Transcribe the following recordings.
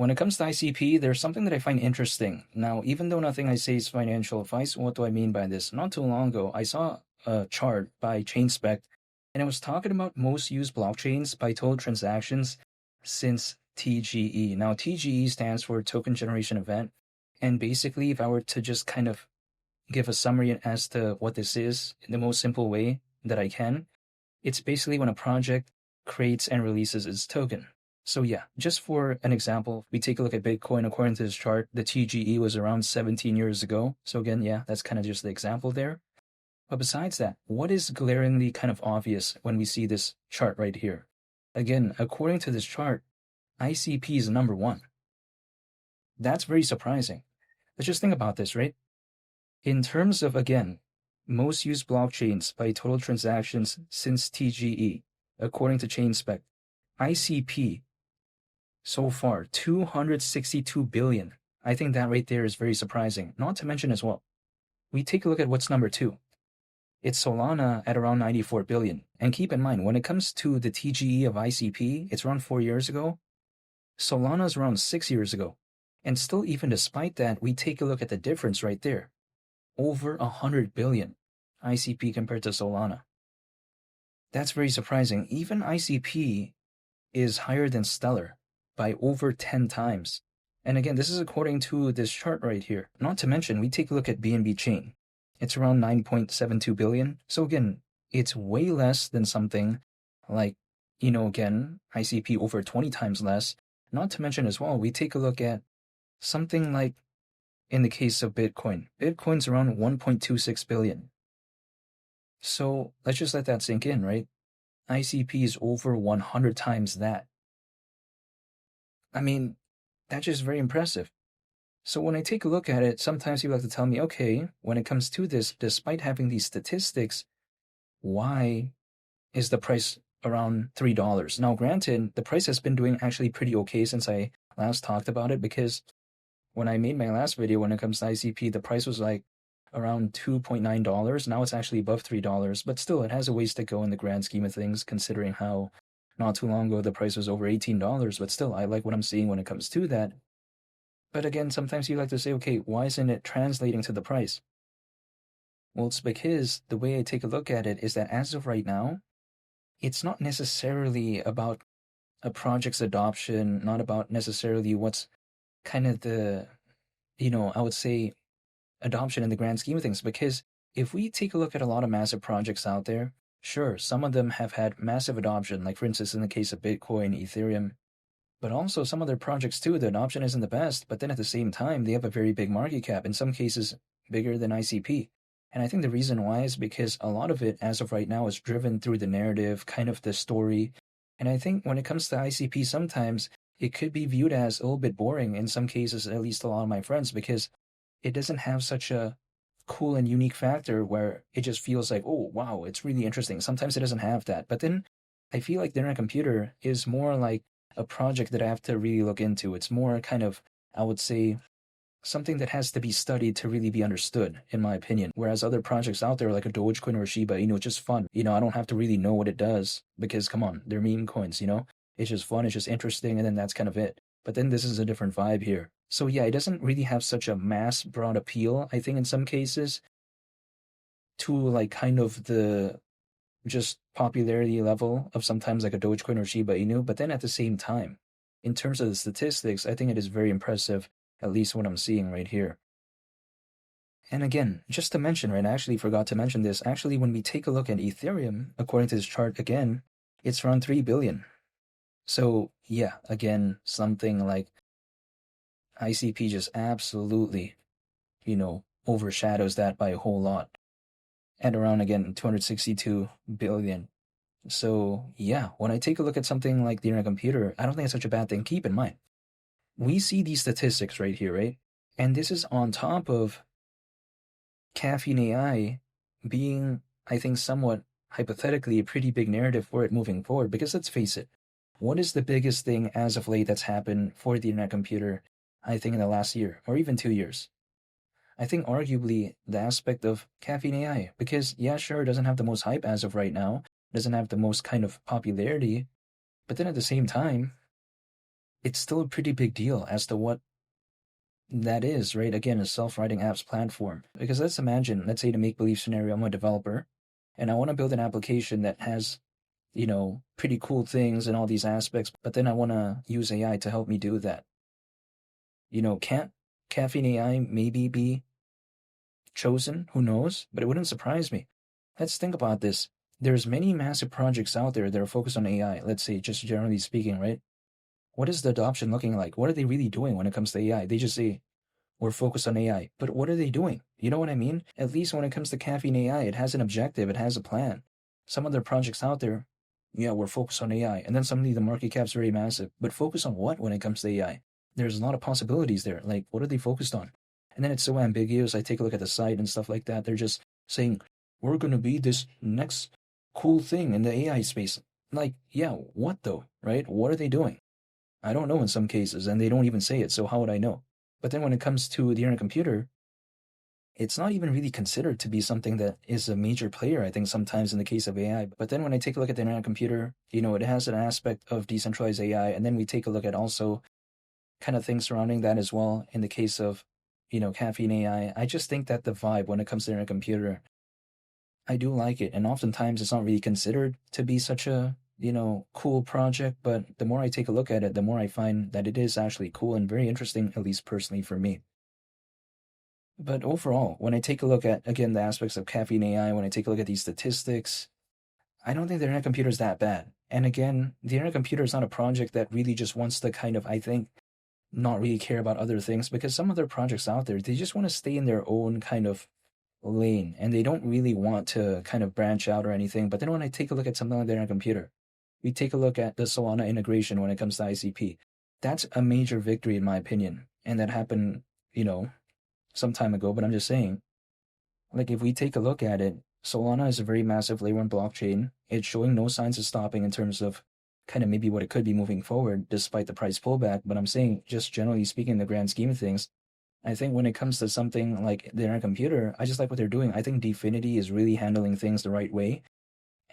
when it comes to ICP, there's something that I find interesting. Now, even though nothing I say is financial advice, what do I mean by this? Not too long ago, I saw a chart by ChainSpect, and it was talking about most used blockchains by total transactions since TGE. Now, TGE stands for Token Generation Event, and basically, if I were to just kind of give a summary as to what this is in the most simple way that I can, it's basically when a project creates and releases its token. So yeah, just for an example, we take a look at Bitcoin. According to this chart, the TGE was around 17 years ago. So again, yeah, that's kind of just the example there. But besides that, what is glaringly kind of obvious when we see this chart right here? Again, according to this chart, ICP is number one. That's very surprising. Let's just think about this, right? In terms of, again, most used blockchains by total transactions since TGE, according to ChainSpect, ICP so far 262 billion. I think that right there is very surprising. Not to mention as well, we take a look at what's number two. It's Solana at around 94 billion. And keep in mind, when it comes to the TGE of ICP, it's around 4 years ago. Solana's around 6 years ago. And still, even despite that, we take a look at the difference right there. Over 100 billion ICP compared to Solana. That's very surprising. Even ICP is higher than Stellar by over 10 times. And again, this is according to this chart right here. Not to mention, we take a look at BNB Chain. It's around 9.72 billion. So again, it's way less than something like, again, ICP over 20 times less. Not to mention as well, we take a look at something like, in the case of Bitcoin, Bitcoin's around 1.26 billion. So let's just let that sink in, right? ICP is over 100 times that. I mean, that's just very impressive. So when I take a look at it, sometimes people have to tell me, okay, when it comes to this, despite having these statistics, why is the price around $3? Now, granted, the price has been doing actually pretty okay since I last talked about it, because when I made my last video, when it comes to ICP, the price was like around $2.9. Now it's actually above $3, but still, it has a ways to go in the grand scheme of things, considering how not too long ago the price was over $18. But still, I like what I'm seeing when it comes to that. But again, sometimes you like to say, okay, why isn't it translating to the price? Well, it's because the way I take a look at it is that as of right now, it's not necessarily about a project's adoption, not about necessarily what's kind of the, I would say, adoption in the grand scheme of things. Because if we take a look at a lot of massive projects out there, sure, some of them have had massive adoption, like for instance, in the case of Bitcoin, Ethereum, but also some other projects too, the adoption isn't the best, but then at the same time, they have a very big market cap, in some cases bigger than ICP. And I think the reason why is because a lot of it, as of right now, is driven through the narrative, kind of the story. And I think when it comes to ICP, sometimes it could be viewed as a little bit boring in some cases, at least a lot of my friends, because it doesn't have such a cool and unique factor where it just feels like, oh, wow, it's really interesting. Sometimes it doesn't have that. But then I feel like the internet computer is more like a project that I have to really look into. It's more kind of, I would say, something that has to be studied to really be understood, in my opinion. Whereas other projects out there like a Dogecoin or a Shiba, it's just fun. I don't have to really know what it does because, come on, they're meme coins, It's just fun, it's just interesting, and then that's kind of it. But then this is a different vibe here. So yeah, it doesn't really have such a mass broad appeal, I think in some cases, to like kind of the just popularity level of sometimes like a Dogecoin or Shiba Inu. But then at the same time, in terms of the statistics, I think it is very impressive, at least what I'm seeing right here. And again, just to mention, right, I actually forgot to mention this. Actually, when we take a look at Ethereum, according to this chart again, it's around 3 billion. So yeah, again, something like ICP just absolutely, overshadows that by a whole lot. At around, again, 262 billion. So yeah, when I take a look at something like the internet computer, I don't think it's such a bad thing. Keep in mind, we see these statistics right here, right? And this is on top of Caffeine AI being, I think, somewhat hypothetically a pretty big narrative for it moving forward. Because let's face it, what is the biggest thing as of late that's happened for the internet computer, I think, in the last year or even 2 years? I think arguably the aspect of Caffeine AI. Because, yeah, sure, it doesn't have the most hype as of right now, doesn't have the most kind of popularity, but then at the same time, it's still a pretty big deal as to what that is, right? Again, a self-writing apps platform. Because let's imagine, let's say in a make-believe scenario, I'm a developer and I want to build an application that has, pretty cool things and all these aspects, but then I want to use AI to help me do that. Can't Caffeine AI maybe be chosen? Who knows? But it wouldn't surprise me. Let's think about this. There's many massive projects out there that are focused on AI, let's say, just generally speaking, right? What is the adoption looking like? What are they really doing when it comes to AI? They just say, we're focused on AI. But what are they doing? You know what I mean? At least when it comes to Caffeine AI, it has an objective, it has a plan. Some other projects out there, yeah, we're focused on AI. And then suddenly the market cap's very massive. But focus on what when it comes to AI? There's a lot of possibilities there. Like, what are they focused on? And then it's so ambiguous. I take a look at the site and stuff like that. They're just saying, we're going to be this next cool thing in the AI space. Like, yeah, what though, right? What are they doing? I don't know in some cases, and they don't even say it, so how would I know? But then when it comes to the internet computer, it's not even really considered to be something that is a major player, I think, sometimes in the case of AI. But then when I take a look at the internet computer, it has an aspect of decentralized AI, and then we take a look at also kind of things surrounding that as well in the case of, Caffeine AI. I just think that the vibe when it comes to the internet computer, I do like it. And oftentimes it's not really considered to be such a, cool project. But the more I take a look at it, the more I find that it is actually cool and very interesting, at least personally for me. But overall, when I take a look at, again, the aspects of Caffeine AI, when I take a look at these statistics, I don't think the internet computer is that bad. And again, the internet computer is not a project that really just wants to kind of, I think, not really care about other things because some other projects out there, they just want to stay in their own kind of lane and they don't really want to kind of branch out or anything. But then when I take a look at something like that on a computer, we take a look at the Solana integration when it comes to ICP. That's a major victory in my opinion. And that happened, some time ago, but I'm just saying, like if we take a look at it, Solana is a very massive layer one blockchain. It's showing no signs of stopping in terms of kind of maybe what it could be moving forward despite the price pullback. But I'm saying, just generally speaking, in the grand scheme of things, I think when it comes to something like the internet computer, I just like what they're doing. I think Dfinity is really handling things the right way.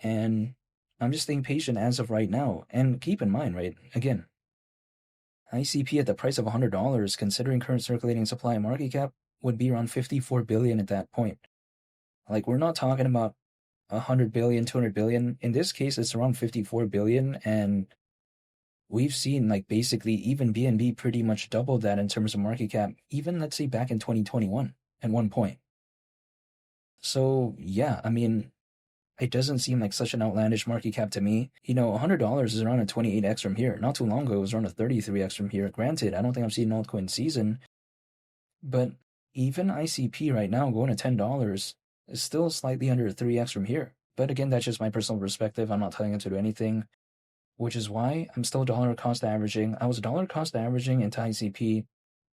And I'm just staying patient as of right now. And keep in mind, right, again, ICP at the price of $100, considering current circulating supply and market cap, would be around 54 billion at that point. Like we're not talking about 100 billion, 200 billion. In this case, it's around 54 billion. And we've seen like basically even BNB pretty much doubled that in terms of market cap, even let's say back in 2021 at one point. So yeah, I mean, it doesn't seem like such an outlandish market cap to me. $100 is around a 28x from here. Not too long ago, it was around a 33x from here. Granted, I don't think I've seen an altcoin season, but even ICP right now going to $10 is still slightly under 3x from here. But again, that's just my personal perspective. I'm not telling you to do anything, which is why I'm still dollar cost averaging. I was dollar cost averaging into ICP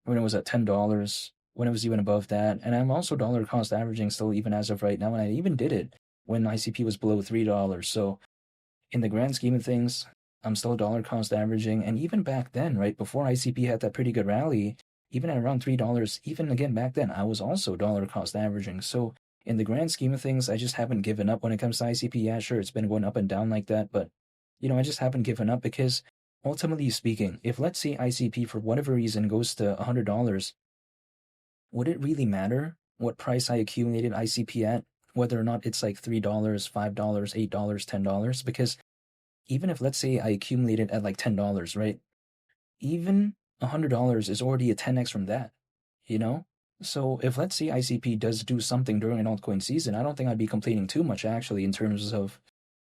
when it was at $10, when it was even above that. And I'm also dollar cost averaging still even as of right now. And I even did it when ICP was below $3. So in the grand scheme of things, I'm still dollar cost averaging. And even back then, right, before ICP had that pretty good rally, even at around $3, even again back then, I was also dollar cost averaging. So in the grand scheme of things, I just haven't given up when it comes to ICP. Yeah, sure, it's been going up and down like that, but I just haven't given up because ultimately speaking, if let's say ICP for whatever reason goes to $100, would it really matter what price I accumulated ICP at? Whether or not it's like $3, $5, $8, $10? Because even if let's say I accumulated at like $10, right? Even $100 is already a 10x from that, you know? So if let's say ICP does do something during an altcoin season, I don't think I'd be complaining too much actually in terms of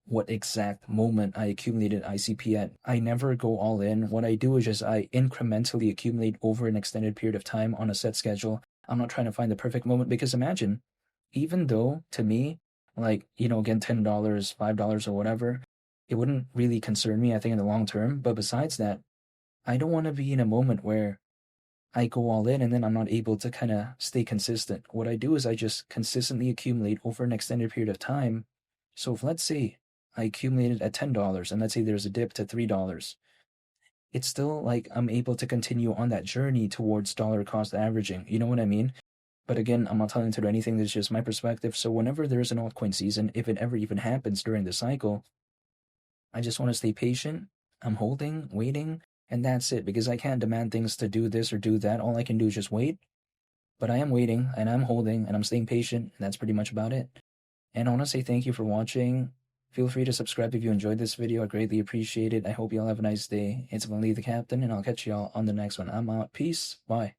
what exact moment I accumulated ICP at. I never go all in. What I do is just I incrementally accumulate over an extended period of time on a set schedule. I'm not trying to find the perfect moment because imagine, even though to me, like, again, $10, $5 or whatever, it wouldn't really concern me, I think, in the long term. But besides that, I don't want to be in a moment where I go all in and then I'm not able to kind of stay consistent. What I do is I just consistently accumulate over an extended period of time. So if let's say I accumulated at $10 and let's say there's a dip to $3, it's still like I'm able to continue on that journey towards dollar cost averaging. You know what I mean? But again, I'm not telling you to do anything. This is just my perspective. So whenever there's an altcoin season, if it ever even happens during the cycle, I just want to stay patient. I'm holding, waiting, And that's it, because I can't demand things to do this or do that. All I can do is just wait. But I am waiting, and I'm holding, and I'm staying patient, and that's pretty much about it. And I want to say thank you for watching. Feel free to subscribe if you enjoyed this video. I greatly appreciate it. I hope you all have a nice day. It's Vali the Captain, and I'll catch y'all on the next one. I'm out. Peace. Bye.